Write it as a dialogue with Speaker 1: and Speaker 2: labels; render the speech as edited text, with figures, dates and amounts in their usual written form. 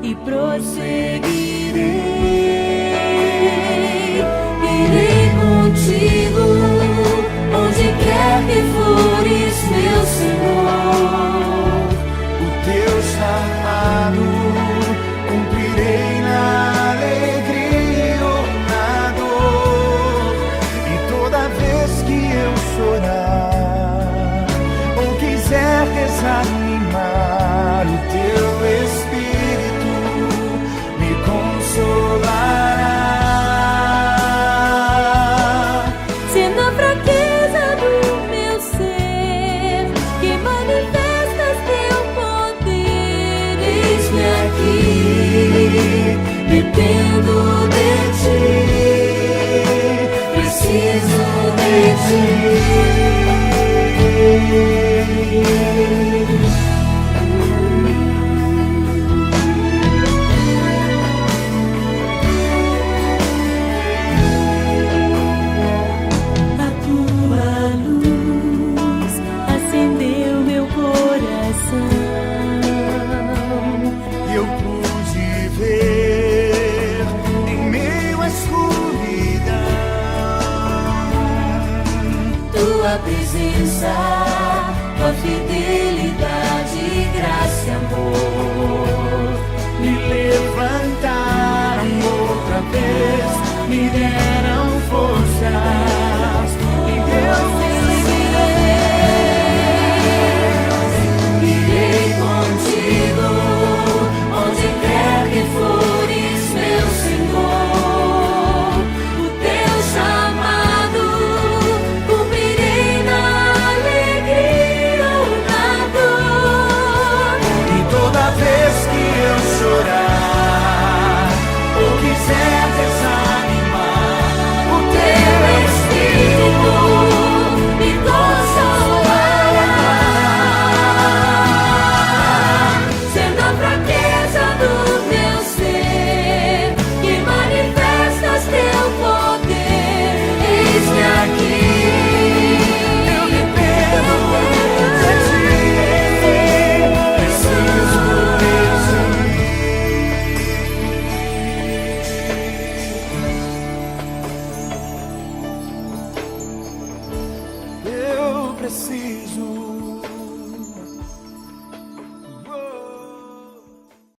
Speaker 1: e prosseguirei. Irei contigo, onde quer que fores, meu Senhor.
Speaker 2: O teu chamado cumprirei na alegria ou na dor. E toda vez que eu chorar ou quiser desanimar, o teu Espírito me consolará.
Speaker 1: Se na fraqueza do meu ser que manifestas teu poder, eis-me aqui, dependo de ti, preciso de ti.